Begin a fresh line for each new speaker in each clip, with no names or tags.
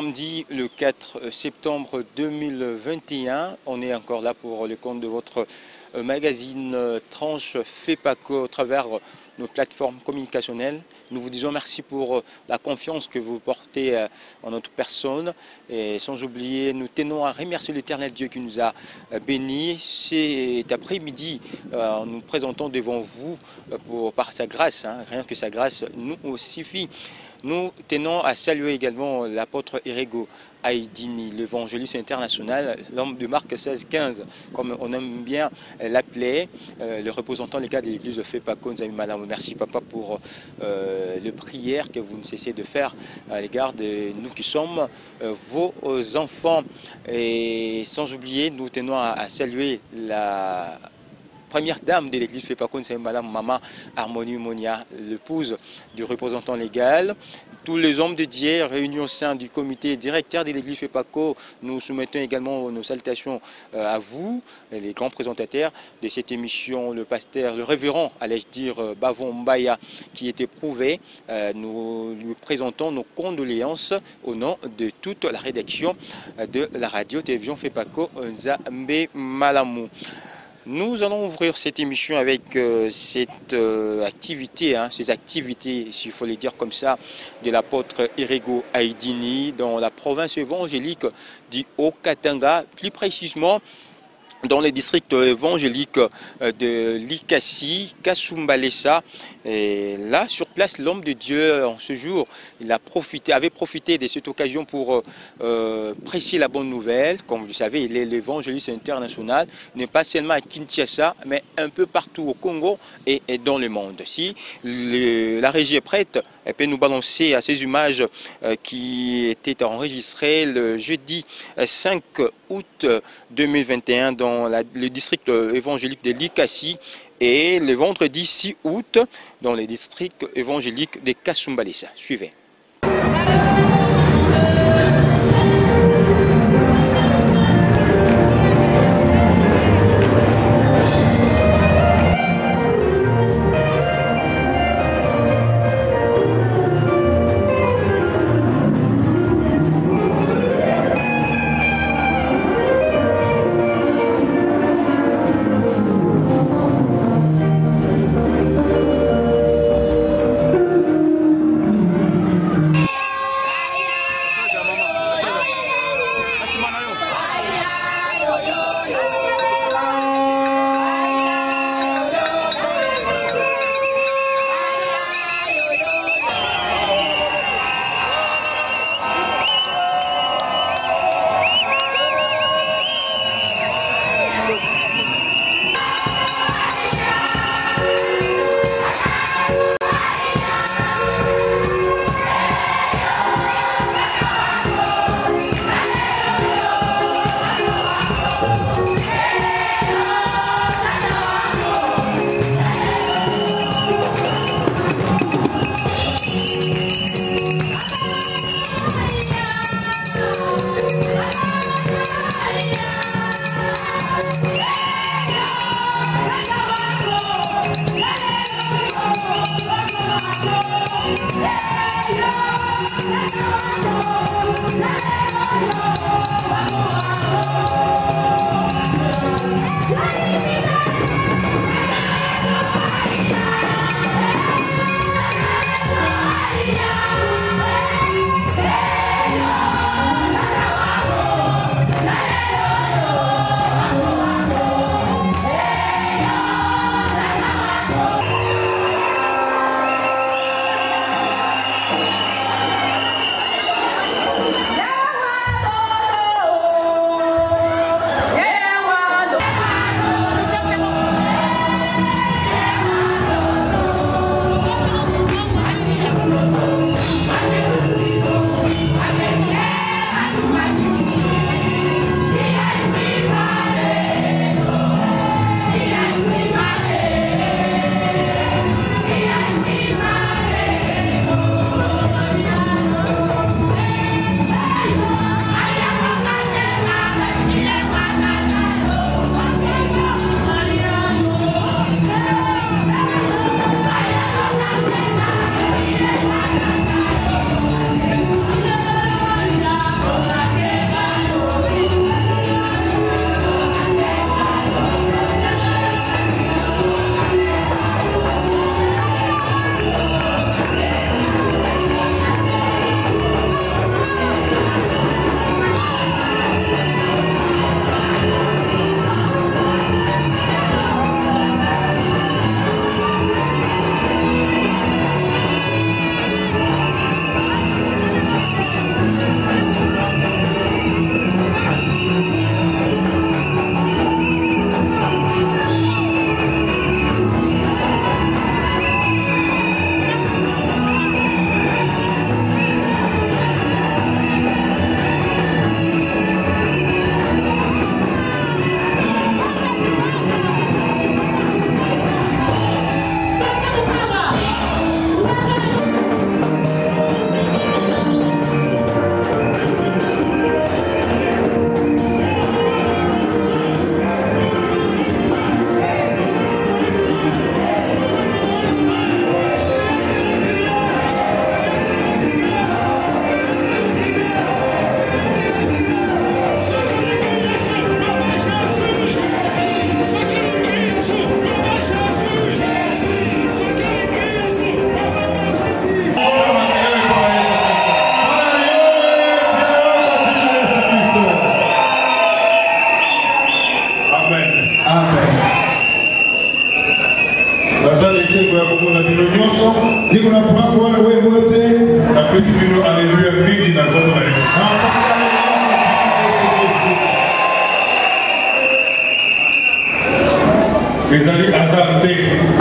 samedi le 4 septembre 2021. On est encore là pour le compte de votre magazine Tranche FEPACO au travers nos plateformes communicationnelles. Nous vous disons merci pour la confiance que vous portez en notre personne. Et sans oublier, nous tenons à remercier l'Éternel Dieu qui nous a bénis. Cet après-midi, nous présentons devant vous par sa grâce, rien que sa grâce nous suffit. Nous tenons à saluer également l'apôtre Erego Aïdini, l'évangéliste international, l'homme de Marc 16-15, comme on aime bien l'appeler, le représentant légal de l'église de FEPACO. Merci papa pour les prières que vous ne cessez de faire à l'égard de nous qui sommes vos enfants. Et sans oublier, nous tenons à saluer la première dame de l'église FEPACO, c'est Madame Maman Harmonie Monia, l'épouse du représentant légal. Tous les hommes de Dieu réunis au sein du comité directeur de l'église FEPACO, nous soumettons également nos salutations à vous, les grands présentateurs de cette émission, le pasteur, le révérend, allais-je dire, Bavon Mbaya, qui est éprouvé. Nous lui présentons nos condoléances au nom de toute la rédaction de la radio-télévision FEPACO Nzambe Malamou. Nous allons ouvrir cette émission avec cette activité, ces activités, s'il faut les dire comme ça, de l'apôtre Erego Aïdini dans la province évangélique du Haut-Katanga, plus précisément dans les districts évangéliques de Likasi, Kasumbalesa. Et là, sur place, l'homme de Dieu, en ce jour, avait profité de cette occasion pour prêcher la bonne nouvelle. Comme vous le savez, il est l'évangéliste international, n'est pas seulement à Kinshasa, mais un peu partout au Congo et dans le monde. Si la régie est prête, elle peut nous balancer à ces images qui étaient enregistrées le jeudi 5 août 2021 dans le district évangélique de Likasi et le vendredi 6 août dans le district évangélique de Kasumbalesa. Suivez.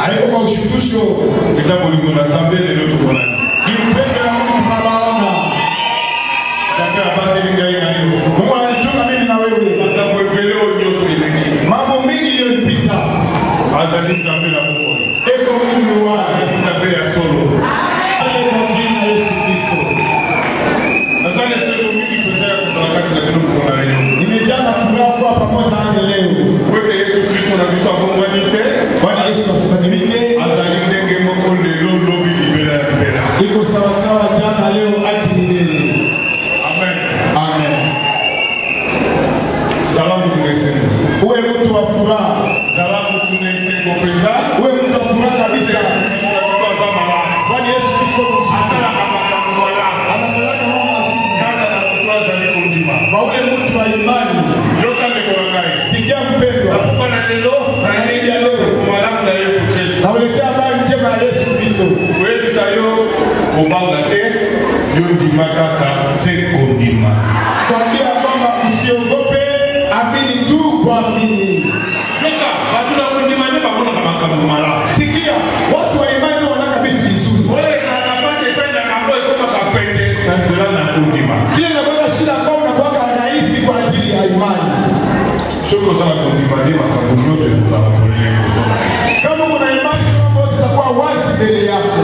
Haiko kwa ushutusho. Ni upendo wa Mungu tunabaona. Mungu ananichunga mimi na wewe. Mambo mengi yalipita. Eko Mungu wa nimejana furaha kwa pamoja hadi leo. Bwana Yesu asifiwe. Iko sawa sawa jana leo hadi milele. Amen. Amen. Uwe mtu wa furaha. Uwe mtu wa furaha kabisa. Bwana Yesu Kristo anabaraka mama kwa ule mtu wa imani. Sikia mpendwa. Nauletea habari njema ya Yesu Kristo. Kwambia kwamba usiogope, amini tu kuamini. Sikia, watu wa imani wanakabili vizuri. Kile nakuwa shida kwa unakuwa rahisi kwa ajili ya imani. Kama una imani mambo tutakuwa wazi mbele yako.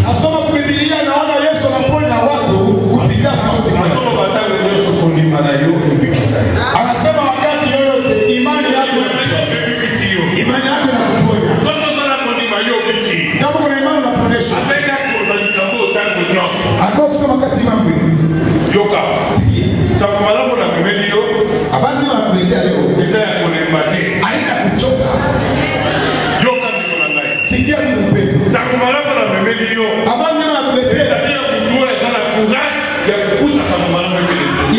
Nasoma kwa Biblia naona Yesu anaponya watu kupitia sauti yake. Anasema wakati yoyote imani yako inakuponya. Kama kuna imani unaponesha. Akao kusoma katika mambo yoka. Sikia. Abandi wanakuletea leo. Haina kuchoka. Sikia ni upendo. Abandi wanakuletea.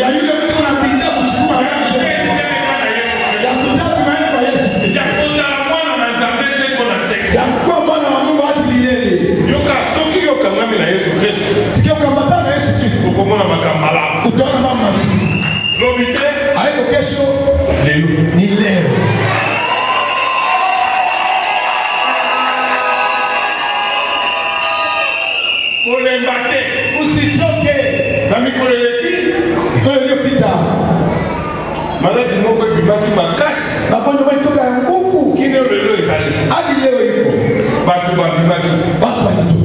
Ya yule mtu unapitia kusukuma rangi. Ya kutaka maana kwa Yesu Kristo. Ya kuwa mwana wa Mungu hadi milele. Sikia ukambatana na Yesu Kristo. Utaona mambo mazuri. Haiko kesho. Ni leo. Usichoke. Kwa hiyo pita. Magonjwa yanatoka ya nguvu. Hadi leo iko. Watu walitoka.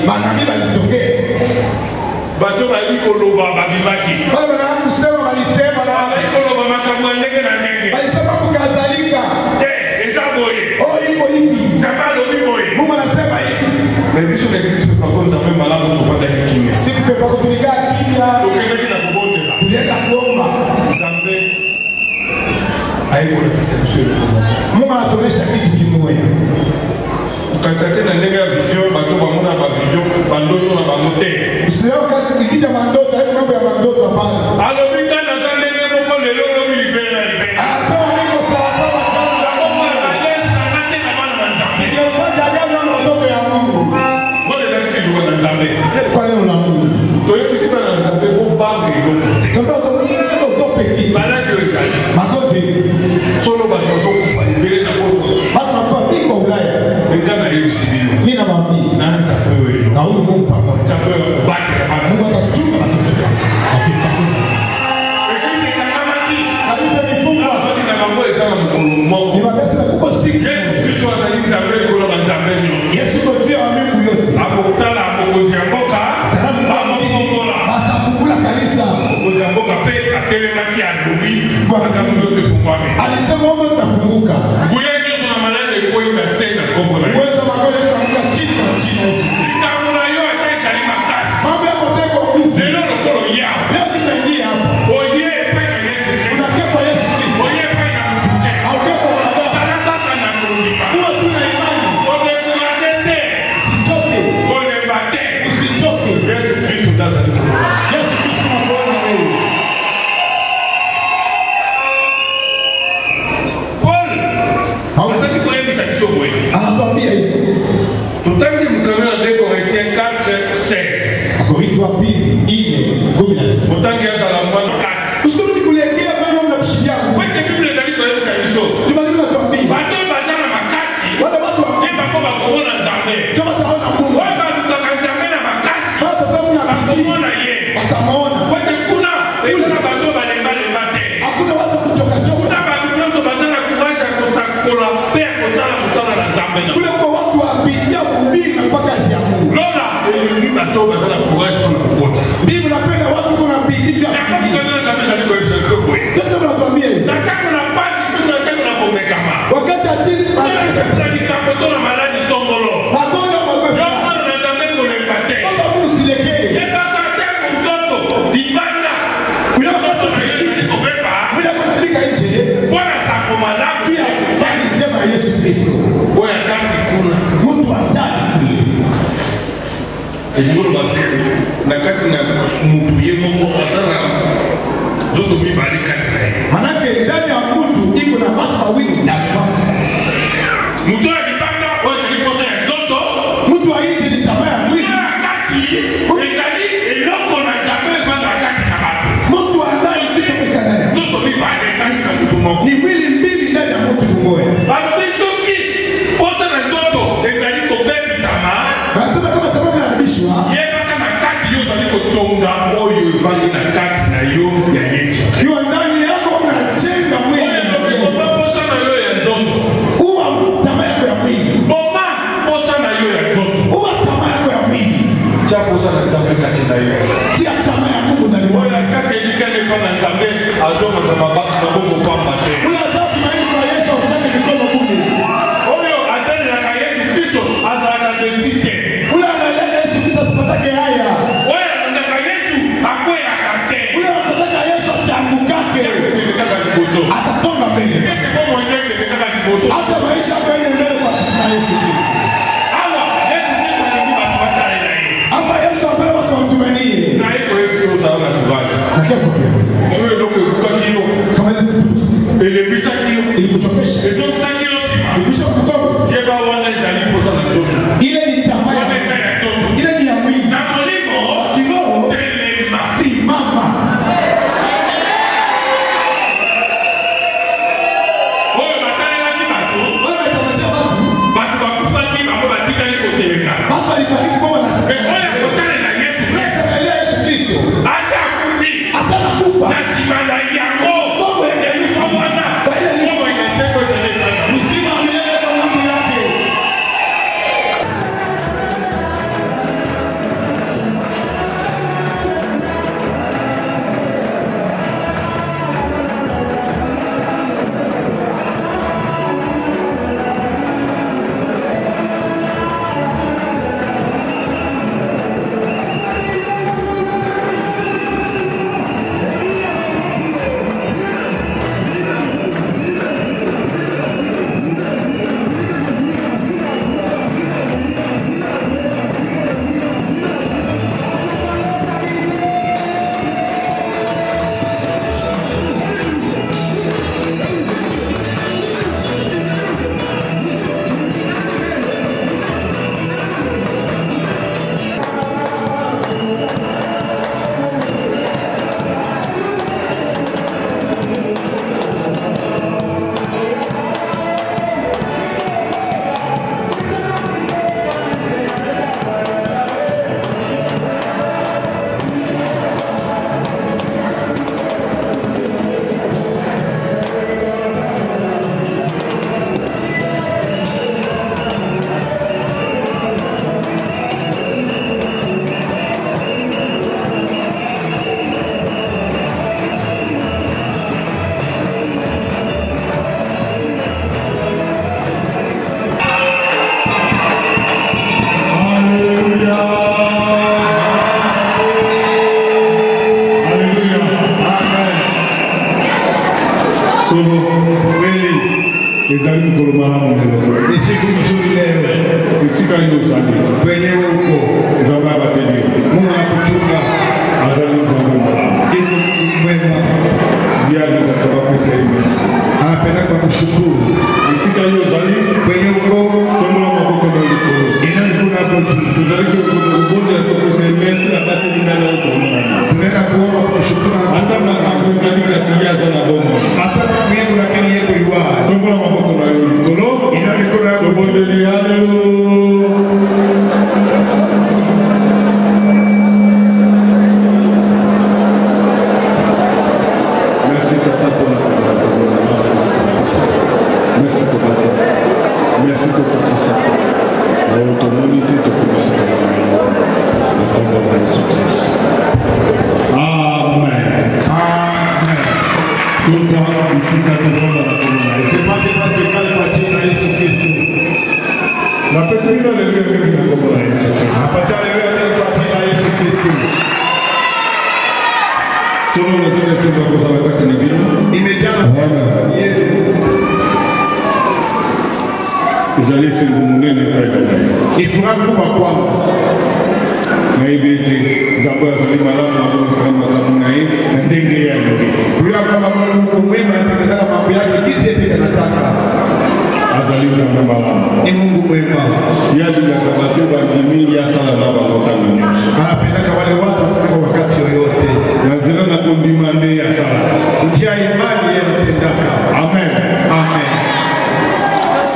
Manabii walitokea. Wale wanakusema walisema na walisema kukazalika. Oh, iko hivi. Mungu anasema hivi. Siku kwa kutulikaa kimya. Tulienda kuomba. Mungu anatuonyesha kitu kimoja. Usiona ikija mandoto, hayo mambo ya mandoto hapana. Anasema niko sawa sawa jana. Sijaosaje agano na mandoto ya Mungu. Kwa leo na Mungu. Alisema mambo yatafunguka. Uwezo wa Mungu utafunguka chini kwa chini. Mambo yako teko nguvu. Leo kisaidia hapa. Unakia kwa Yesu Kristo. Haukia kwa wanadamu. Uwe tu na imani. Usichoke. Yesu Kristo anakuona wewe. Anatuambia hivi.
Tutangi mkamera de Corinthiens 4:16.
Corinthiens
Wakorintho wa pili 4:16.
Mutangiaza la mwana kasi.
Usome kulegea mambo na kushikia.
Kwete Biblia zalikuwa yote hizo.
Tumaliza tuambie.
Bado bazana makasi.
Wale watu wa
Eba kwa kuona nzambe.
kama taona Mungu.
Wale mtakanzambe na makasi.
Hata kama una
Bakuona ye.
watamuona.
Kwete kuna kuna bado balembale mate.
Hakuna watu kuchoka choka.
Kuna bado nyoto bazana kuwasha kusakola pia kutana mutana na nzambe.
Kule kwa watu wa bidia kuhubiri na mpaka kazi ya Mungu.
Lola elimu bato bazana kuwasha kuna kupota.
Mimi napenda watu kuna bidia. Sasa mnakwambia hivi.
Nataka na pasi tunataka na pomekama.
Wakati atini
Sasa nikapotoa maladi songolo.
magonjwa magonjwa.
Ndio na nzambe kulepate.
Kama Mungu silegee.
Yeba kata mtoto ibanda. Huyo mtoto anayetaka kubeba.
Bila kuandika nje.
Bwana sako malamu.
Tia bali njema ya Yesu Kristo.
Wewe kati kuna
Mtu atani kule.
Ejuru basi na kati na mtu yemo kwa adara. Zoto mibali kati na yeye.
Manake ndani ya mtu iko na mambo mawili ndani mwake.
Mtu alipanda wewe nilipoza ya ndoto.
Mtu wa nje ni tamaa ya mwili.
Kati ezali eloko na tamaa sana kati na watu.
Mtu wa ndani kitu kikadani.
Zoto mibali kati na mtu mmoja.
Ni mwili mbili ndani ya mtu mmoja.
Bado bisoki pota na ndoto ezali ko bebi sama.
Basi kama tamaa ya bishwa.
Yeba kama kati yo bali ko tonga oyo evali na kati na yo ya Yesu.
Yua ndani yako unajenga mwili.
Posa na yo ya ndoto.
Uwa tamaa yako ya mwili.
Boma posa na yo ya ndoto.
Uwa tamaa yako ya mwili.
Cha posa na nzambe kati na yo.
Tia tamaa ya Mungu ndani mwako.
Oya kaka ilikane pa na nzambe azoma za mabaki na bongo pamba te.
Ula zao tumaini kwa Yesu utake mikono bure.
Oyo atende na Yesu Kristo azalaka desite.
Ula analeta Yesu Kristo asipatake haya.
Oya anataka Yesu akwe akate.
Ula anataka Yesu asiangukake.
Kimekaka kibozo.
Atasonga mbele.
Kwa mwenyewe kimekaka kibozo.
Hata maisha yako yaende mbele kwa jina la Yesu Kristo.
Awa Yesu Kristo alikuwa tuwatane na yeye.
Hapa Yesu ambaye watu wamtumainie.
Na iko Yesu utaona kubaji.
Nasikia kwa pia.
Sio ndio kukuka kio.
Kama ile kufuta.
Elebisa kio.
Ilikuchokesha.
Ezo kusakio tima.
Ilikwisha kutoka.
Yeba wana zalipo sana ndoto.
Ile ni tamaa ya
Wana
mwili.
ya ndoto.
Ile ni ya mwili.
Na molimo
Kiroho
telema.
simama.
Oyo batale na kibato.
Wewe utamwambia watu.
Batu bakufaki bako batika ni kotelekana.
Hapa alifariki kwa wana.
Oya kotale na Yesu Kristo.
Angalia Yesu Kristo.
Acha kudi.
Atana kufa.
Na simana yako. Elikuwa wana. Omo inaseko telekana.
Uzima wa milele kwa Mungu yake.
ezali mokolo malamu lelo esiku mosuli lelo esika yozali penyewe uko nzambe abateli mungu anakuchunga azali nzambe malamu iko mwema vyali katabapesa imesi anapendaka kushukuru esika yozali penye uko tombola maboko na likolo inali kuna kotu tozali kokobondela topesa imesi abateli na tomoni te tokomisaka na kombo na Yesu Kristo. Amen. Amen. Kumba isika tofanda na kombo na Yesu. Sepate pasikali kwa jina la Yesu Kristo. Na pesa hilo haleluya mingi na kombo la Yesu Kristo. Napata haleluya mingi kwa jina la Yesu Kristo. Sono nazile sema kwa wakati na vile. Imejana. Amen. Izali sengu munene kwa ibada. Ifuraha kubwa kwangu. Na hivi jambo ya zali malamu hapo msalama kama na hii na ndenge ya nyoke. Huyo kama Mungu mwema anatengeneza mambo yake jinsi yeye anataka. Azali kama malamu. Ni Mungu mwema. Yadi ya kabati wa jamii ya sala na baraka na nyuso. Anapenda wale watu kwa wakati yoyote. Na zina na kundimande ya sala. Njia imani yanatendeka. Amen. Amen.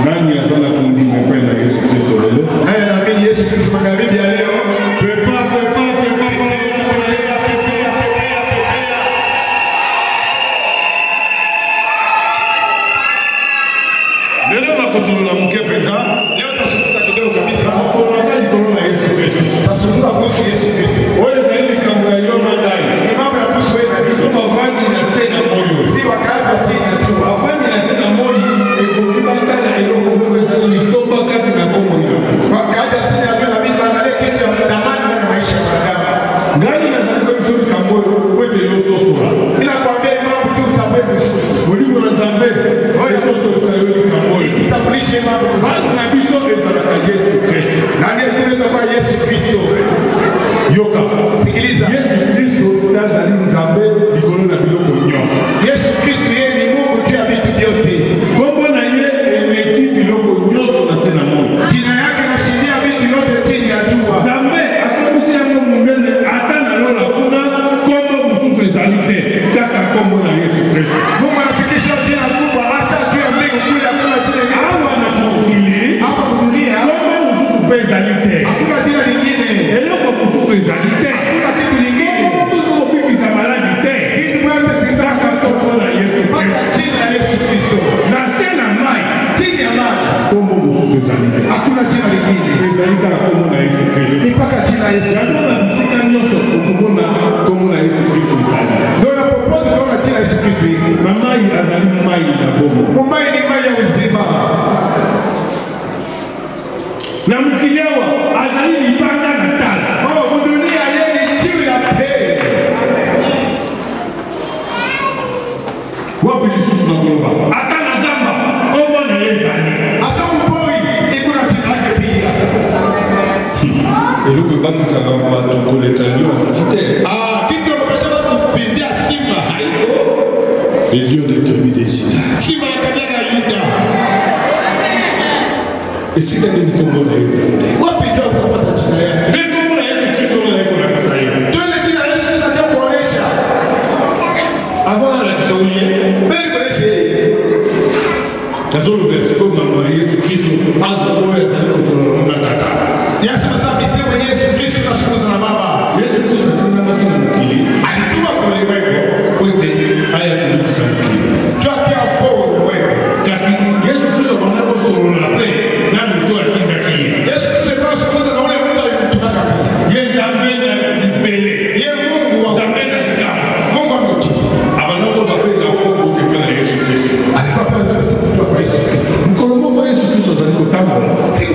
Nani ya sana kundime kwenda Yesu Kristo leo? Naye naamini Yesu Kristo magharibi ya leo. Pepa. Leo nakusulula mkepeta. Leo tasufuta kidogo kabisa. Tunataka kuona Yesu Kristo. Tasufuta kuhusu Yesu Kristo. Wewe zaidi kama unaiona ndani. Ni mambo ya kuhusu wewe na vitu mavazi na tena moyo. Si wakati wa tena tu. Mavazi na tena moyo. Ikukibakana iloko kuweza kutoka kazi na kombo hilo. Wakati ya tena bila mimi angalia kitu ya mtamani na maisha ya wanadamu. Ngani na zangu vizuri kamboyo kwete yoso sura. Bila kuambia mambo tu utabwe vizuri. Mwalimu na zambe. Wewe yoso utayoni kamboyo. Itafunishe mambo. Basi na biso ezalaka Yesu Kristo. Nani kuleta kwa Yesu Kristo? Yoka. Sikiliza. Yesu Kristo ndazali nzambe likolo na biloko nyonso. Yesu Kristo yeye ni Mungu juu ya vitu vyote. Kombo na yeye emeki biloko nyonso na tena Mungu. Jina yake nashiria vitu vyote chini ya jua. Nzambe akamsi yango mungene hata na lola kuna kombo mususu ezalite kaka kombo na Yesu Kristo. Mungu anafikisha jina kubwa hata juu ya mbingu kule hakuna jina lingine. Hawa na sokili. Hapa dunia kombo mususu ezalite. Hakuna jina lingine. Eloko mususu ezalite. Hakuna kitu lingine. Kombo mususu kubikisa maladi te. Kitu mwembe kitaka kombo na Yesu Kristo. Jina la Yesu Kristo. Na tena mai. Chini ya maji. Kombo mususu ezalite. Hakuna jina lingine. Ezalite kombo na Yesu Kristo. Ni paka jina la Yesu. Yanona msika nyoso ukubona kombo na Yesu Kristo ezalite. Ndio popote unaona jina la Yesu Kristo. Mamai azali mai na bombo. Mamai ni mai ya uzima. Na mkilewa azali lipanda na tala. Oh, dunia yeye ni chiwi ya pele. Wapi Yesu na kuloba? Hata na zamba, kombo na yeye zani. Hata mboi ikuna chitake pia. Elu kubaki sana watu kuleta ndio azalite. Kitu ambacho kupitia simba haiko. Ndio de tribu de Juda. Simba kabila ya Yuda. Isika ni kombo na Yesu. Wapi ndio kupata jina yake? Ni kombo na Yesu Kristo na yako na Israeli. Ndio ile jina la Yesu tunataka kuonesha. Avant la historia, belle connaissez. Nazolo bese kwa mama Yesu Kristo, azo kwa sana kwa tata. Yesu sababu sema Yesu Kristo tunashukuru na baba. Yesu Kristo tunataka kina mkili. Alituma kwa ulimwengu kote haya kulisa. Chaki hapo wewe. Kasi Yesu Kristo wanako solo na pe. Yesu Kristo tunashukuru na wale wote tunataka. Yeye jambe na mbele. Yeye Mungu wa jambe na kitabu. Mungu amekuja. Abanako zapeza kwa kutembea Yesu Kristo. Alikuwa pale kwa Yesu Kristo. Mkono wa Yesu Kristo zaliko tangu. Siku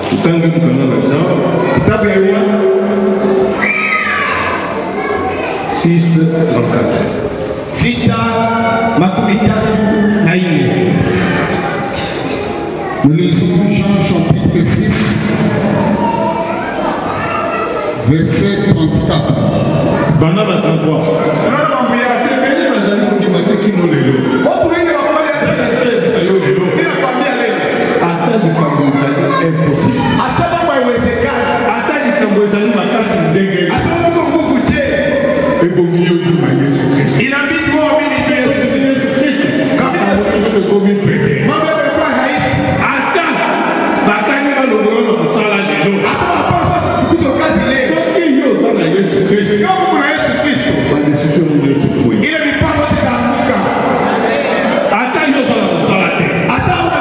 Tutanga tukana na sawa. Kitabu ya Yohana 6:34.
Sita makumi tatu na nne.
Nous lisons Jean chapitre 6, verset 34. Banana 33.
Watu wengi wakwambia
Hata nikamwezani impossible.
hata kama haiwezekani,
Hata nikamwezani makasi ndege.
hata Mungu nguvu je,
Ebo mio nyuma Yesu Kristo.
inabidi wao waamini Yesu.
Yesu Kristo. Kama wewe komi prete.
Mambo yamekuwa rahisi.
Hata bakani balongolo kusala lelo.
Hata wapaswa kukuta kazi leo.
Soki hiyo sana Yesu Kristo.
Kama kuna Yesu Kristo,
Ba decision ni Yesu Kristo.
ile mipango itaanguka.
Hata hiyo sana kusala te.
Hata una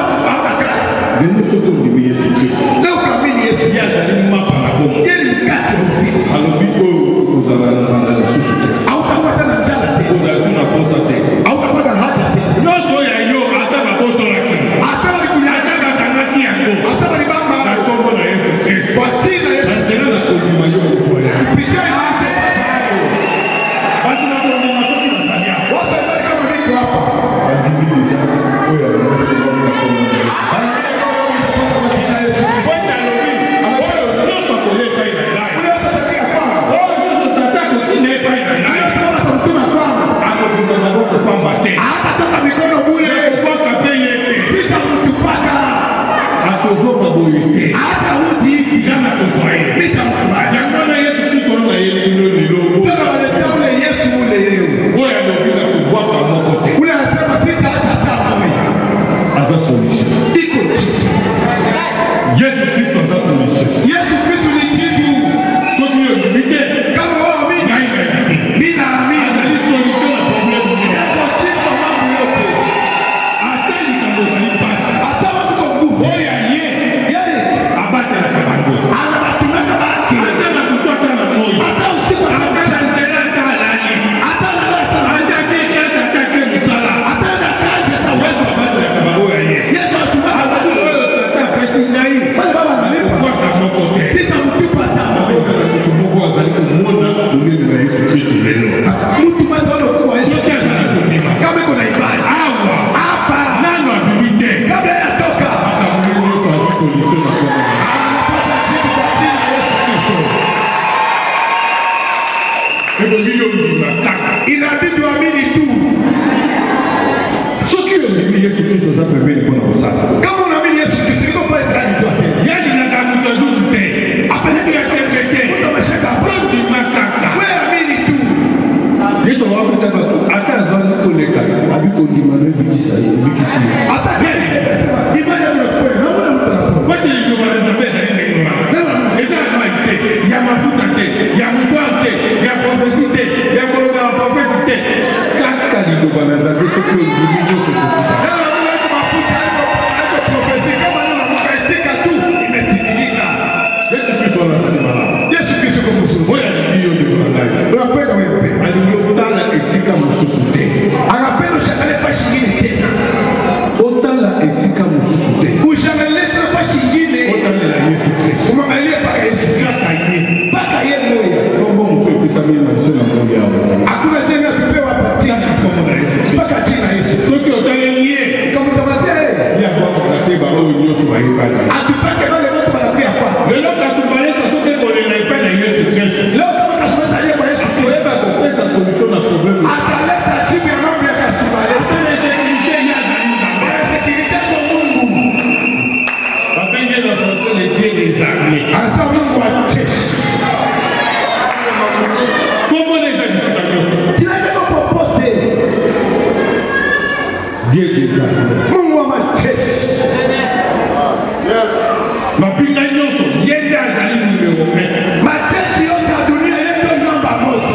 kazi.
Ndio soki ni Yesu Kristo.
Leo kaamini Yesu.
Yaza ni mapa na bomo.
Je, ni mkate usiku.
Alobiko kuzala na zanda susu te.
Hautapata na njala tena.
Kuzala na posa te.
Hautapata haja tena.
Nyonso ya yo hata maboto laki.
Hata walikunyata,
Hata batanaki yango.
hata walibamba.
Na kombo na Yesu Kristo.
Kwa jina Yesu.
Tena na kondima yo kufuaya.
Pitia imani.
Basi na kondima soki na sabia.
Watu ambao kama niko hapa.
Basi bibi sana. Oya na Yesu na kombo na Yesu.
Anataka kuishapata kwa jina Yesu.
Kwenda lobi. Oyo nyonso koleka ina ndani.
Ule atatakia kwamba.
Oyo nyonso tatako kinepa ina ndani.
Kama atamtuma kwamba.
Ako kuna maboko pamba te.
Hatatoka mikono bure.
Kwaka pe yete.
Sitamtupaka.
Akozoka boye te.
Hata uji hivi.
Yana kufaye.
Nitamkubali.
Yangwana Yesu Kristo na yeli ilo nilogo.
Tena waletea ule Yesu ule leo.
Oya lobi na kubwaka moko te.
Ule anasema sitaacha hata moja.
Aza solution.
Iko jibu.
Yesu Kristo aza solution.
Yesu Kristo ni jibu.
Soki yo limite.
Kama wao amini.
Na ina jibi.
Mimi naamini.
Azali solution na problème ni.
Yako jibu kwa mambo yote.
Ata likambo zali pasi.
Hata wako nguvu.
Oya ye.
Yeye
Abate na kabango.
anabatumaka baki.
Ata na kutoka na moyo.
Hata usiku
Ata
anakesha.
na ntela ata halali.
Hata analeta.
Ata ke klasa ata ke musala.
Hata na kazi hata
Wewe
uwezo.
abate na kabango ya ye.
Yesu atumaka
Abate
baki.
oyo tata pesi ngai.
Wale baba analipa.
Kwaka moko te.
Sitamtupa hata moja.
Oyo na kutu moko azali komona ulele na Yesu Kristo lelo.
Mtu mmoja alokuwa Yesu.
Soki azala kondima.
Kama iko na ibada.
Awa.
Hapa.
Nano abibi te.
Kabla yatoka.
Akamuli nyonso aza solution na kombo.
Anapata jibu kwa jina la Yesu Kristo.
Ebongi yo ndima kaka.
Inabidi uamini tu.
Soki yo ndimi Yesu Kristo oza pembeni mpona kosala.
Kama unaamini Yesu Kristo iko pale ndani tu tena.
Yadi na kamuta dutu te.
Apeleke ya kesho te. Utamashaka hapo.
Ndima kaka.
Wewe amini tu.
Yesu awapesa bato ata azwani koleka abi kondima no ebikisa ye ebikisi ye.
Hata kile nimesema imani yangu inakuwa na mbona mtu anakuwa.
Wati liloba na nzambe ezali ndenge wana. Eza ya mai te, ya mafuta te, ya moswar te, ya profesi te, ya koloba na profeti te. Kaka liloba na nzambe soki ondimi nyonso kokita.
Leo naona hizo mafuta haiko profesi kama leo namuka itika tu imetimilika.
Yesu Kristo anasali malamu.
Yesu Kristo kwa mzuri.
Oyo alingi yo ndeko na ngai.
Unapenda wewe pia.
Alingi otala esika mosusu te.
Anapenda ushangale pashi nyingine tena.
Otala esika mosusu te.
Ushangale tena pashi nyingine.
Otalela Yesu Kristo.
Umwangalie mpaka Yesu Kristo.
Kaka ye.
Mpaka yeye moyo.
Kombo mosu epesami na biso na mbongo ya bazali.
Hakuna jina tupewa hapa jina.
Kombo na Yesu Kristo.
Mpaka jina Yesu.
Soki otaleli ye.
Kama utawasia yeye.
Ya kwakaka te baoyo nyonso bayebana.
Atupake wale wote wanakuja kwako.
Lelo katubalesa soki kolela epai na Yesu Kristo.
Leo kama kasumasa yeye kwa Yesu Kristo.
Koyeba kopesa solution na problème.
Ataleta jibu ya mambo ya kasumale.
Asala esekirite ye azali nzambe.
Sekirite kwa Mungu.
Babenge na français le Dieu des armées.
Asa Mungu wa jeshi.
Kombo na eza bisika nyonso.
Kila jambo popote.
Dieu des armées.
Mungu wa majeshi.
Mapinga nyonso ye nde azali numero 1.
Majeshi yote ya dunia yetu namba moja.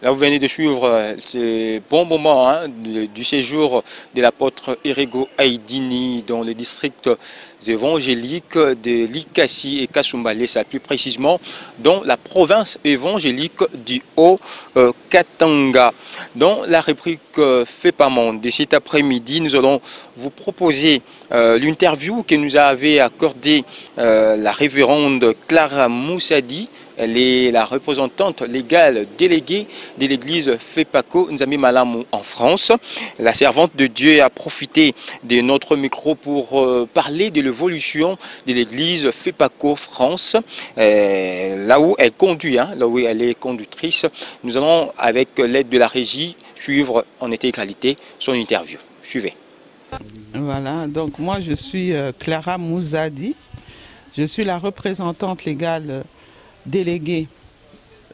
Là, vous venez de suivre ce bon moment du séjour de l'apôtre Erego Aïdini dans le district évangélique de Likasi et Kasumbalesa, plus précisément dans la province évangélique du Haut-Katanga. Dans la rubrique Fait pas monde de cet après-midi, nous allons vous proposer l'interview que nous avait accordée la révérende Clara Moussadi. Elle est la représentante légale déléguée de l'église FEPACO Nzambe Malamu en France. La servante de Dieu a profité de notre micro pour parler de l'évolution de l'église FEPACO France, là où elle conduit, là où elle est conductrice. Nous allons, avec l'aide de la régie, suivre en intégralité son interview. Suivez.
Voilà, donc moi je suis Clara Moussadi. Je suis la représentante légale déléguée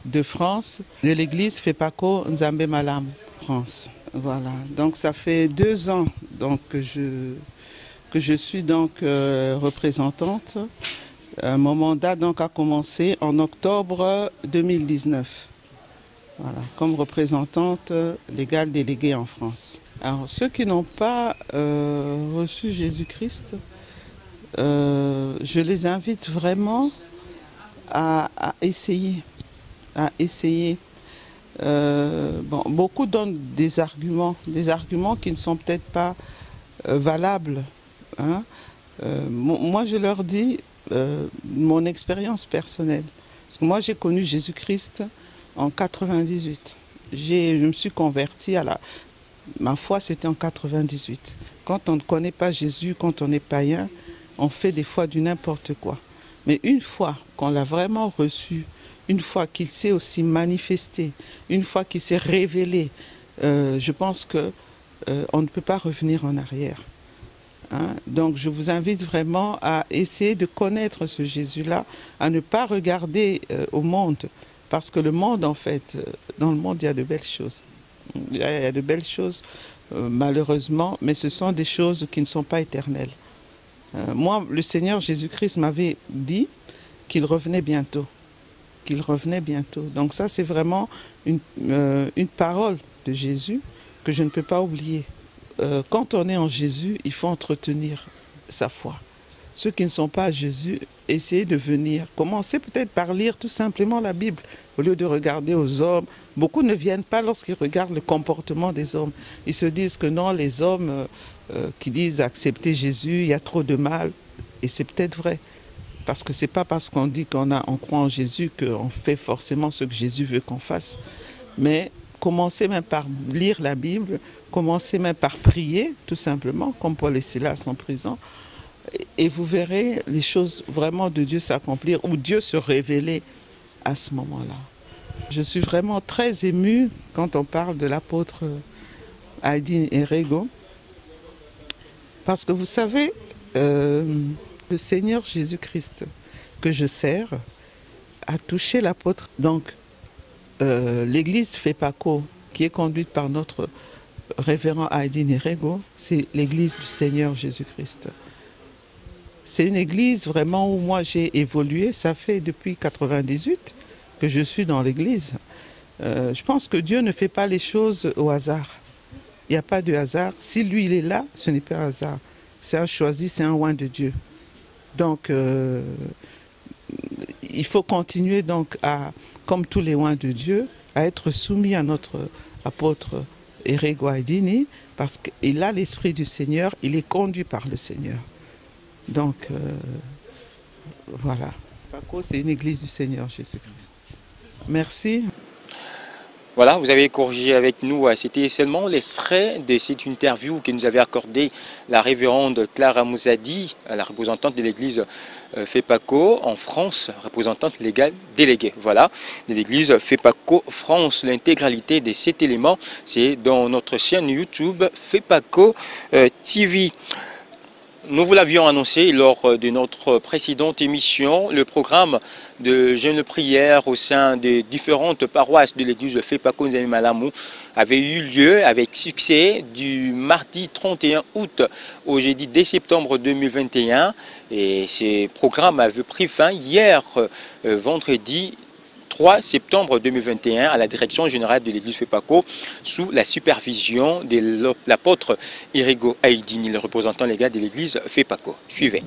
de France de l'église FEPACO Nzambe Malamu France. Voilà, donc ça fait 2 ans donc, que je suis donc représentante. Mon mandat donc a commencé en octobre 2019. Voilà, comme représentante légale déléguée en France. Alors ceux qui n'ont pas reçu Jésus-Christ, je les invite vraiment à essayer. Bon, beaucoup donnent des arguments qui ne sont peut-être pas valables. Hein. Moi, je leur dis mon expérience personnelle. Parce que moi, j'ai connu Jésus-Christ en 98. Je me suis convertie ma foi, c'était en 98. Quand on ne connaît pas Jésus, quand on est païen, on fait des fois du n'importe quoi. Mais une fois qu'on l'a vraiment reçu, une fois qu'il s'est aussi manifesté, une fois qu'il s'est révélé, je pense qu'on ne peut pas revenir en arrière. Hein? Donc je vous invite vraiment à essayer de connaître ce Jésus-là, à ne pas regarder au monde, parce que le monde, en fait, dans le monde, il y a de belles choses. Il y a de belles choses, malheureusement, mais ce sont des choses qui ne sont pas éternelles. Moi, le Seigneur Jésus-Christ m'avait dit qu'il revenait bientôt. Donc ça, c'est vraiment une parole de Jésus que je ne peux pas oublier. Quand on est en Jésus, il faut entretenir sa foi. Ceux qui ne sont pas à Jésus, essayez de venir. Commencez peut-être par lire tout simplement la Bible, au lieu de regarder aux hommes. Beaucoup ne viennent pas lorsqu'ils regardent le comportement des hommes. Ils se disent que non, les hommes qui disent accepter Jésus, il y a trop de mal. Et c'est peut-être vrai. Parce que ce n'est pas parce qu'on dit qu'on croit en Jésus qu'on fait forcément ce que Jésus veut qu'on fasse. Mais commencez même par lire la Bible, commencez même par prier, tout simplement, comme Paul et Silas en prison. Et vous verrez les choses vraiment de Dieu s'accomplir, ou Dieu se révéler à ce moment-là. Je suis vraiment très émue quand on parle de l'apôtre Aïdine Erego. Parce que vous savez, le Seigneur Jésus-Christ que je sers a touché l'apôtre. Donc, l'église FEPACO, qui est conduite par notre révérend Aïdine Erego, c'est l'église du Seigneur Jésus-Christ. C'est une église vraiment où moi j'ai évolué. Ça fait depuis 1998 que je suis dans l'église. Je pense que Dieu ne fait pas les choses au hasard. Il n'y a pas de hasard. Si lui, il est là, ce n'est pas un hasard. C'est un choisi, c'est un oint de Dieu. Donc, il faut continuer donc comme tous les oints de Dieu, à être soumis à notre apôtre Erego Aïdine, parce qu'il a l'esprit du Seigneur, il est conduit par le Seigneur. Donc, voilà. FEPACO, c'est une église du Seigneur Jésus-Christ. Merci.
Voilà, vous avez corrigé avec nous, c'était seulement l'extrait de cette interview que nous avait accordé la révérende Clara Moussadi, la représentante de l'église FEPACO en France, représentante légale déléguée, voilà, de l'église FEPACO France. L'intégralité de cet élément, c'est dans notre chaîne YouTube FEPACO TV. Nous vous l'avions annoncé lors de notre précédente émission, le programme de jeûne prière au sein des différentes paroisses de l'église FEPACO Nzambe Malamu avait eu lieu avec succès du mardi 31 août au jeudi 10 septembre 2021. Et ce programme avait pris fin hier, vendredi 3 septembre 2021 à la direction générale de l'église FEPACO sous la supervision de l'apôtre Erego Aïdine, le représentant légal de l'église FEPACO. Suivez.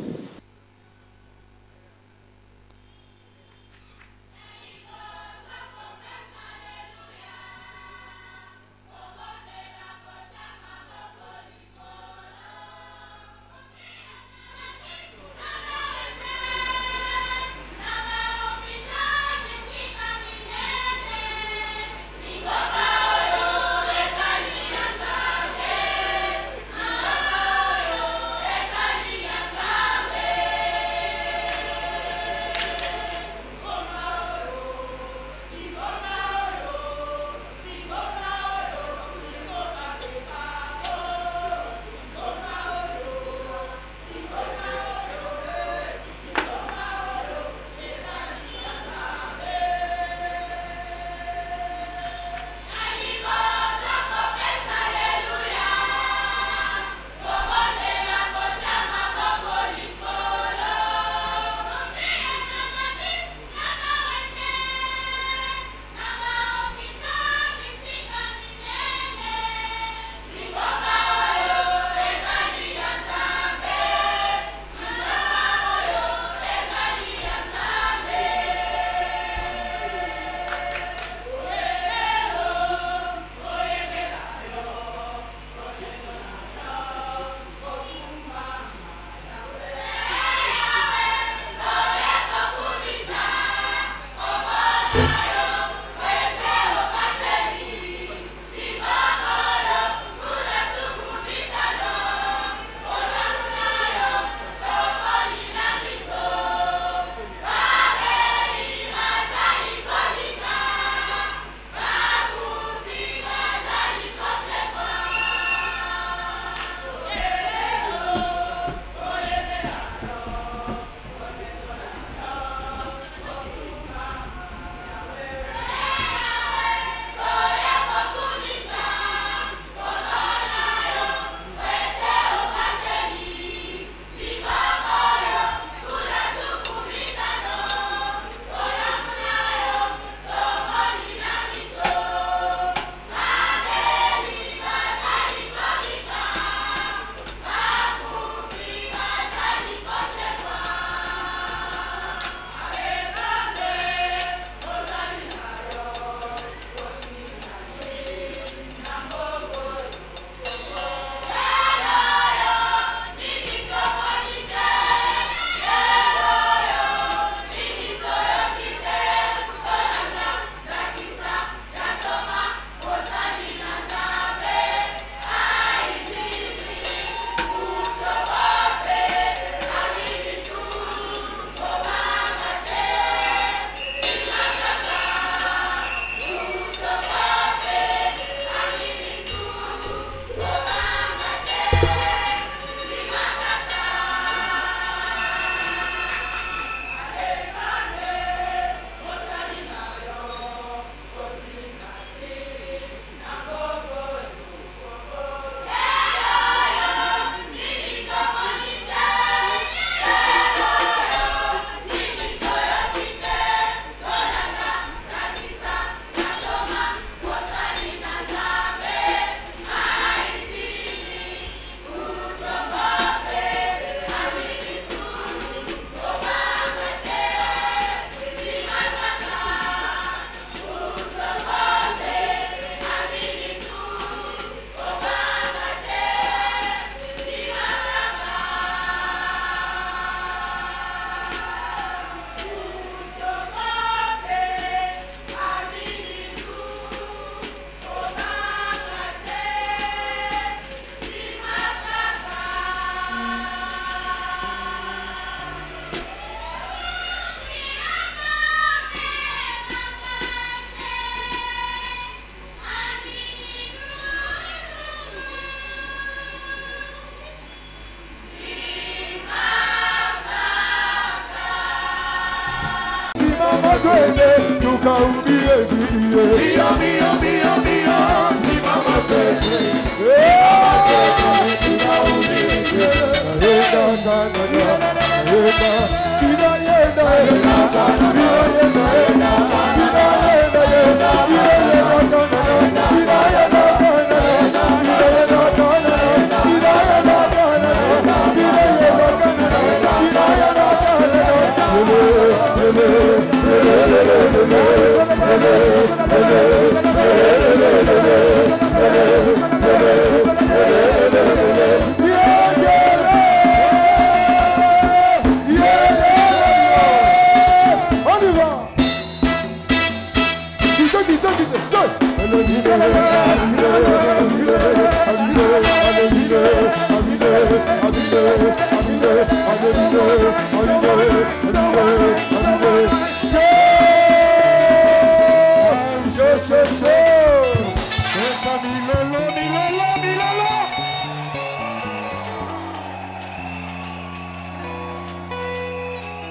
twende tukaumbie dunia.
Mbio, mbio, mbio, mbio, simama twende.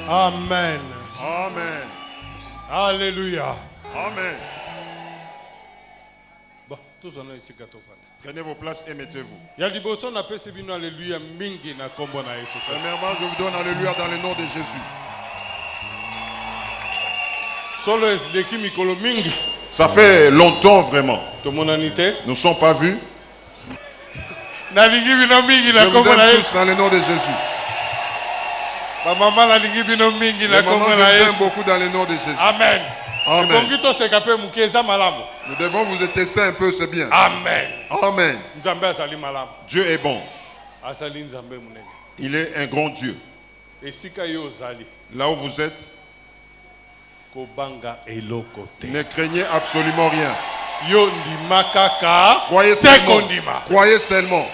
Amen.
Amen.
Alléluia.
Amen.
Bon, tous on est ici quand on va.
Prenez vos places et mettez-vous.
Il y a des personnes qui appellent Sébino Alléluia mingi na kombo na Yesu.
Premièrement, je vous donne alléluia dans le nom de Jésus.
Solo leki mikolo mingi.
Ça fait longtemps vraiment.
To monanité.
Nous ne sommes pas vus.
Na lingi bino mingi na
Je vous
kombo na
aime
Yesu.
tous dans le nom de Jésus.
Ma maman la lingi bino mingi na
Les mamans,
kombo
je
na
vous aime
Yesu.
beaucoup dans le nom de Jésus.
Amen.
Amen.
Bongito se kape mukeza malamu.
Nous devons vous tester un peu, c'est bien.
Amen.
Amen.
Nzambe asali malamu.
Dieu est bon.
Asali nzambe munene.
Il est un grand Dieu.
Esika yo zali.
Là où vous êtes,
Kobanga eloko te.
ne craignez absolument rien.
Yo ndima kaka.
Croyez seulement.
Sekondima.
Croyez seulement.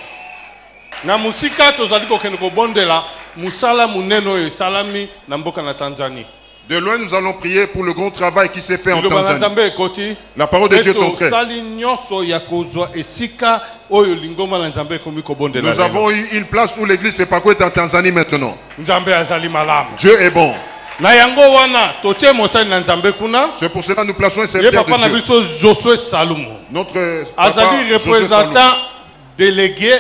Na musika tozali kokende kobondela musala munene oyo esalami na mboka na Tanzanie.
De loin, nous allons prier pour le grand travail qui s'est fait en
Liloba na
Tanzanie.
Nzambe ekoti.
La parole de Dieu est entrée.
Sali nyonso ya kozwa esika oyo lingoma na Nzambe komi kobondela.
Nous avons eu une place où l'église Fepako est en Tanzanie maintenant.
Nzambe azali malamu.
Dieu est bon.
Na yango wana totie mosali na Nzambe kuna.
C'est pour cela que nous plaçons un
Ye
serviteur
papa na
de Dieu.
biso Josué Salumu.
Notre papa,
Azali
Josué
représentant
Saloum.
délégué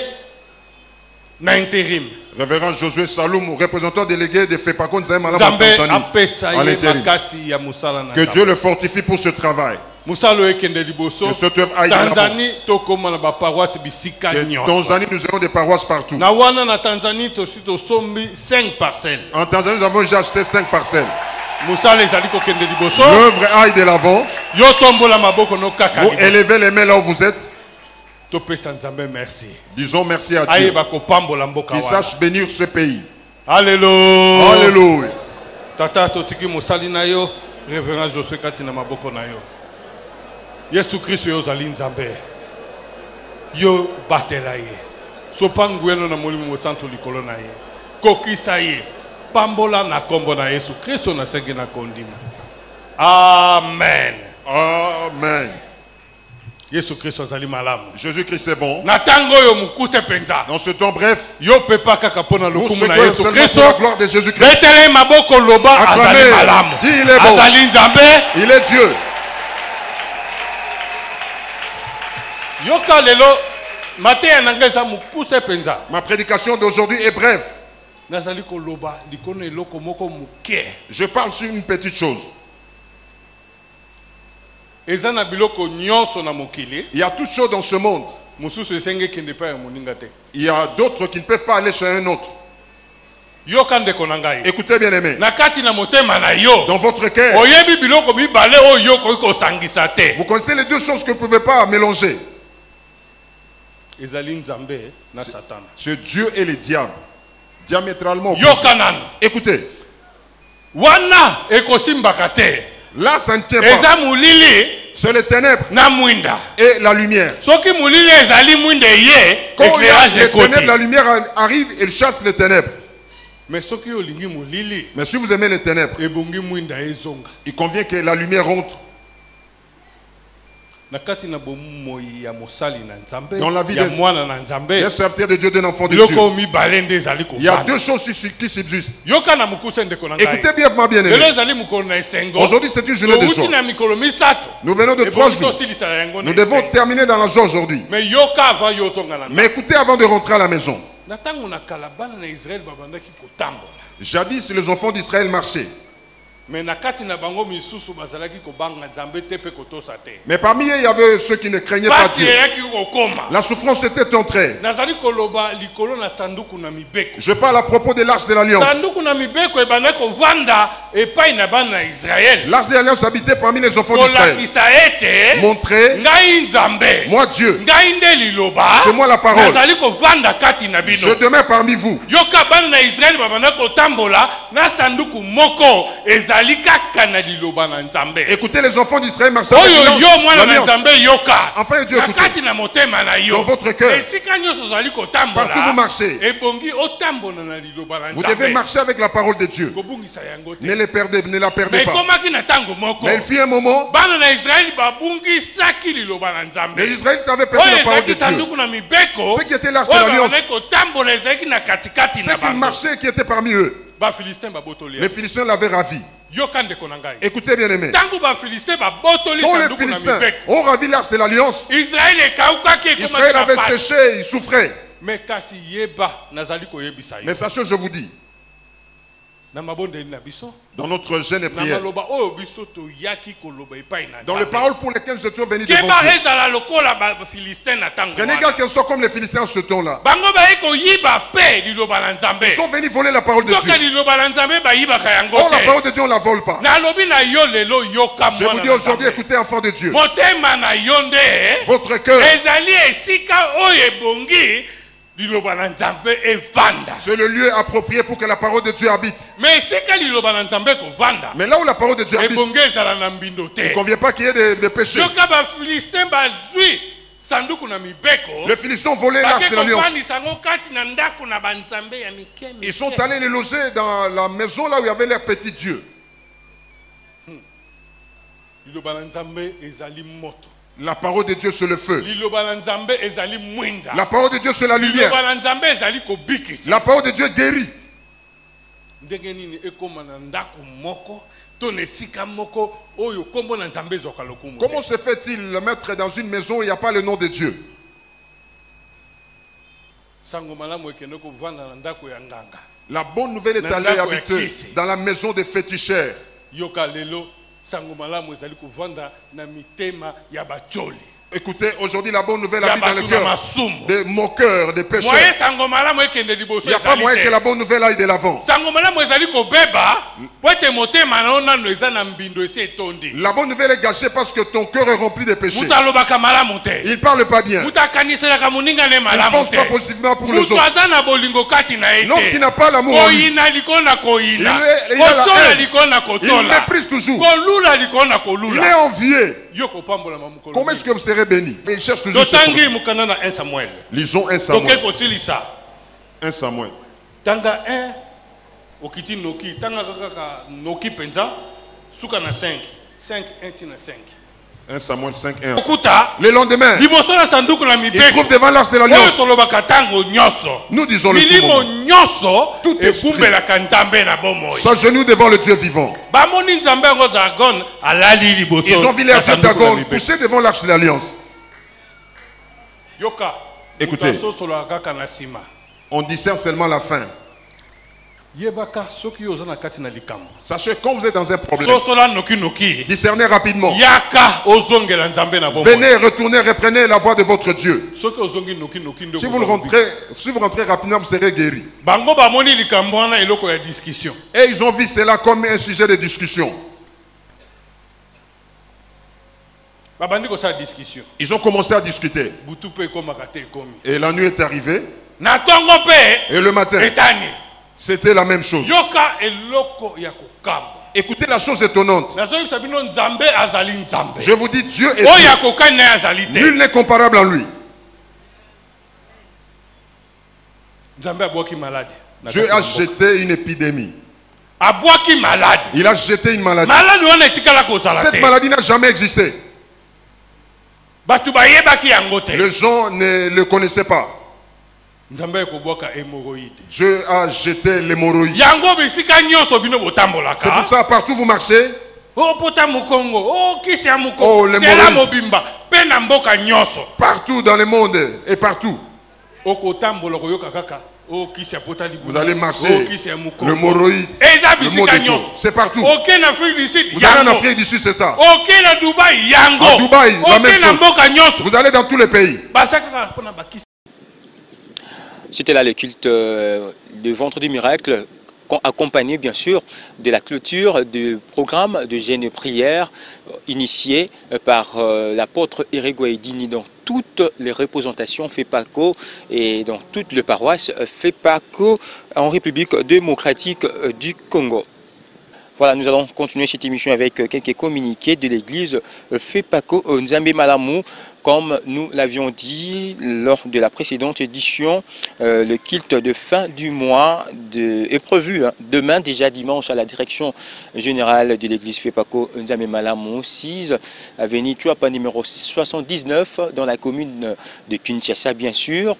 na intérim.
Révérend Josué Saloum, représentant délégué de Fepako Nzambe Malamu en
Nzambe
Tanzanie.
apesa
À
ye
l'intérim.
makasi ya musala na
Que
Nzambe.
Dieu le fortifie pour ce travail.
Musalo ekende liboso.
Que cette œuvre aille de l'avant.
Tanzanie tokoma na ba paroisse bisika
Que
nyonso.
Tanzanie, nous avons des paroisses partout.
Na wana na Tanzanie tosi tosombi 5 parcelles.
En Tanzanie, nous avons déjà acheté 5 parcelles.
Musala ezali kokende liboso.
L'œuvre aille de l'avant.
Yo tombola maboko no kaka.
Vous élevez les mains là où vous êtes.
Topesa Nzambe merci.
Disons merci à Dieu.
Ayeba kopambola mboka
Qu'il
wana.
sache bénir ce pays.
Alléluia.
Alléluia.
Tata totiki mosali na yo, révérend Josué kati na maboko na yo. Yesu Kristo yo zali Nzambe. Yo batela ye. Sopa nguelo na molimo mosantu likolo na ye. Kokisa ye. Pambola na kombo na Yesu Kristo na sengi na kondima. Amen.
Amen.
Yesu Kristo azali malamu.
Jésus-Christ est bon.
Na tango yo mukuse penza.
Dans ce temps bref,
Yo pepa kaka pona
nous
lokumu na
secouons
Yesu
seulement
Kristo.
pour la gloire de Jésus-Christ.
Betele maboko loba
Acclamez.
azali malamu.
Dis, il est bon.
Azali Nzambe.
Il est Dieu.
Yoka lelo mateya nangeza mukuse penza.
Ma prédication d'aujourd'hui est brève.
Nazali koloba likono eloko moko muke.
Je parle sur une petite chose.
Eza na biloko nyonso na mokili.
Il y a toutes choses dans ce monde.
Mususu esenge kende pa ya moninga te.
Il y a d'autres qui ne peuvent pas aller chez un autre.
Yoka ndeko na ngai.
Écoutez bien aimés.
Na kati na motema na yo.
Dans votre cœur,
Oyebi biloko mibale oyo yoko kosangisa te.
vous connaissez les deux choses que vous ne pouvez pas mélanger.
Ezali Nzambe na Satan.
C'est Dieu et le diable. Diamétralement opposés.
Yoka nanu.
Écoutez,
Wana ekosimbaka te.
là ça ne tient pas.
Eza mulili
C'est les ténèbres
na mwinda.
et la lumière.
Soki mulili ezali mwinda ye,
Quand il y a
éclairage
les ténèbres,
ekoti.
la lumière arrive et chasse les ténèbres.
Mais soki olingi mulili,
Mais si vous aimez les ténèbres,
ebongi mwinda ezonga.
il convient que la lumière rentre.
Dans la vie d'un serviteur de Dieu, d'un enfant de Dieu, il y a deux choses qui subsistent. Écoutez bien, ma bien-aimée. Aujourd'hui, c'est une journée de joie. Nous venons de 3 jours. Nous devons terminer dans la joie aujourd'hui. Mais écoutez avant de rentrer à la maison. Jadis, les enfants d'Israël marchaient. Mais parmi eux, il y avait ceux qui ne craignaient pas Dieu. La souffrance était entrée. Je parle à propos de l'arche de l'Alliance. L'arche de l'Alliance habitait parmi les enfants d'Israël. Montrer, moi Dieu, c'est moi la parole. Je demeure parmi vous. Écoutez, les enfants d'Israël marchaient avec l'alliance. Enfin, Dieu, écoutez. Dans votre cœur, partout vous marchez, vous devez marcher avec la parole de Dieu. Ne la perdez pas. Mais il fit un moment, les Israélites avaient perdu la parole de Dieu. Ceux qui étaient l'arche de l'Alliance, ceux qui marchaient, qui étaient parmi eux, les Philistins l'avaient ravi. Écoutez bien aimé. Quand les Philistins ont ravi l'arche de l'Alliance, Israël avait séché, il souffrait. Mais sachez, je vous dis, dans notre jeûne et prière, dans les paroles pour lesquelles nous étions venus devant Dieu, prenez garde qu'elles soient comme les Philistins en ce temps-là. Ils sont venus voler la parole de Dieu. Or la parole de Dieu on ne la vole pas. Je vous dis aujourd'hui, écoutez enfants de Dieu, votre cœur, c'est le lieu approprié pour que la parole de Dieu habite. Mais là où la parole de Dieu habite, il ne convient pas qu'il y ait des péchés. Les Philistins ont volé l'arche de l'Alliance. Ils sont allés les loger dans la maison là où il y avait leurs petits dieux. La parole de Dieu c'est le feu. La parole de Dieu c'est la lumière. La parole de Dieu guérit. Comment se fait-il le mettre dans une maison où il n'y a pas le nom de Dieu? La bonne nouvelle est allée habiter dans la maison des féticheurs. Écoutez, aujourd'hui la bonne nouvelle habite dans le cœur des moqueurs, des pécheurs. Il n'y a pas moyen que la bonne nouvelle aille de l'avant. La bonne nouvelle est gâchée parce que ton cœur est rempli de péchés. Il ne parle pas bien. Il ne pense pas positivement pour les autres. L'homme qui n'a pas l'amour en lui, il a la haine. Il méprise toujours. Il est envié. Comment est-ce que vous serez béni? Et il cherche toujours ce problème. Lisons 1 Samuel. 1 Samuel. Tanga 1 okiti noki tanga kaka noki penza suka na 5 1 tina 5.
1 Samuel 5:1. Le lendemain, il trouve devant l'arche de l'Alliance. Nous disons le tout esprit s'agenouille devant le Dieu vivant. Ils ont vu l'air de Dagon couché devant l'arche de l'Alliance. Écoutez, on discerne seulement la fin. Sachez quand vous êtes dans un problème, discernez rapidement. Venez, retournez, reprenez la voix de votre Dieu. Si vous rentrez rapidement, vous serez guéri. Et ils ont vu cela comme un sujet de discussion. Ils ont commencé à discuter. Et la nuit est arrivée. Et le matin, c'était la même chose. Écoutez la chose étonnante. Je vous dis, Dieu est Dieu. Nul n'est comparable à lui. Dieu a jeté une épidémie. Il a jeté une maladie. Cette maladie n'a jamais existé.
Les gens ne le connaissaient pas. Dieu a jeté l'hémorroïde. C'est pour ça, partout vous marchez. Partout dans le monde et partout. Vous allez marcher. L'hémorroïde. C'est partout. Vous allez en Afrique du Sud, c'est ça. En Dubaï, la même chose. Vous allez dans tous les pays.
C'était là le culte de Ventre du Miracle, accompagné bien sûr de la clôture du programme de jeûne et prière initié par l'apôtre Erigo Aidini dans toutes les représentations FEPACO et dans toutes les paroisses FEPACO en République démocratique du Congo. Voilà, nous allons continuer cette émission avec quelques communiqués de l'église FEPACO Nzambe Malamu. Comme nous l'avions dit lors de la précédente édition, le culte de fin du mois est prévu demain, déjà dimanche, à la direction générale de l'église FEPACO Nzambe Malamu 6, avenue Tuapa numéro 79, dans la commune de Kinshasa, bien sûr.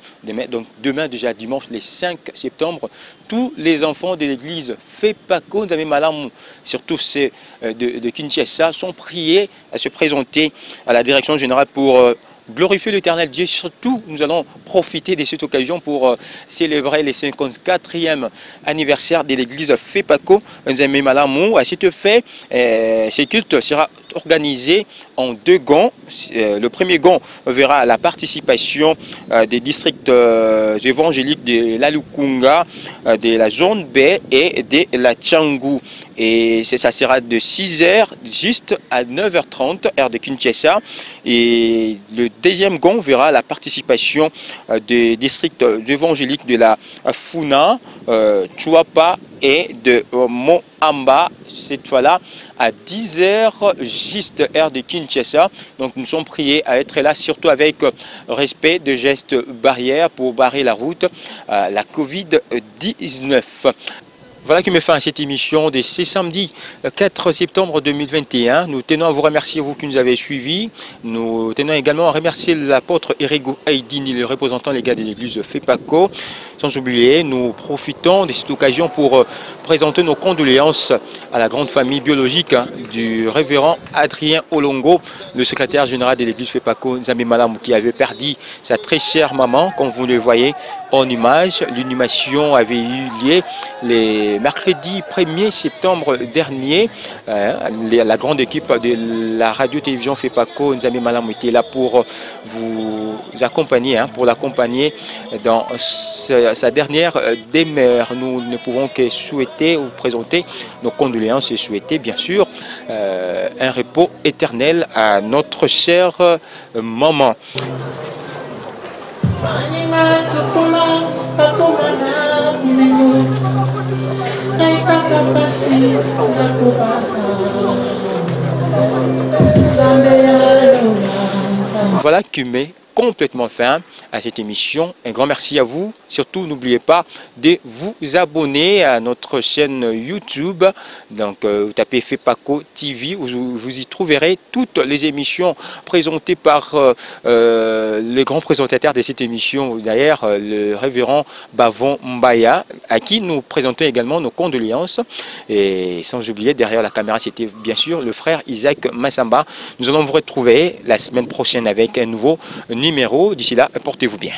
Donc demain, déjà dimanche, le 5 septembre, tous les enfants de l'église FEPACO Nzambe Malamu, surtout ceux de Kinshasa, sont priés à se présenter à la direction générale pour glorifier l'Éternel Dieu. Surtout, nous allons profiter de cette occasion pour célébrer le 54e anniversaire de l'église FEPACO Nzambe Malamu. À cet effet, ce culte sera organisé en deux gonds. Le premier gond verra la participation des districts évangéliques de la Lukunga, de la zone B et de la Tchangou. Et ça sera de 6h juste à 9h30, heure de Kinshasa. Et le deuxième gond verra la participation des districts évangéliques de la Funa, Chuapa et de Moamba, cette fois-là à 10h juste heure de Kinshasa. Donc nous sommes priés à être là, surtout avec respect de gestes barrières pour barrer la route à la Covid-19. Voilà qui me fait à cette émission de ce samedi 4 septembre 2021. Nous tenons à vous remercier, vous qui nous avez suivis. Nous tenons également à remercier l'apôtre Erigo Aidini, le représentant légal de l'église FEPACO. Sans oublier, nous profitons de cette occasion pour présenter nos condoléances à la grande famille biologique du révérend Adrien Olongo, le secrétaire général de l'église FEPACO Nzambe Malamu, qui avait perdu sa très chère maman, comme vous le voyez en image. L'inhumation avait eu lieu le mercredi 1er septembre dernier. La grande équipe de la radio-télévision FEPACO Nzambe Malamu était là pour vous accompagner, pour l'accompagner dans sa dernière demeure. Nous ne pouvons que souhaiter ou présenter nos condoléances et souhaiter bien sûr un repos éternel à notre chère maman. Voilà qui met complètement fin à cette émission. Un grand merci à vous. Surtout, n'oubliez pas de vous abonner à notre chaîne YouTube. Donc, vous tapez FEPACO TV, vous y trouverez toutes les émissions présentées par le grand présentateur de cette émission, d'ailleurs, le révérend Bavon Mbaya, à qui nous présentons également nos condoléances. Et sans oublier, derrière la caméra, c'était bien sûr le frère Isaac Massamba. Nous allons vous retrouver la semaine prochaine avec un nouveau numéro. D'ici là, portez-vous bien.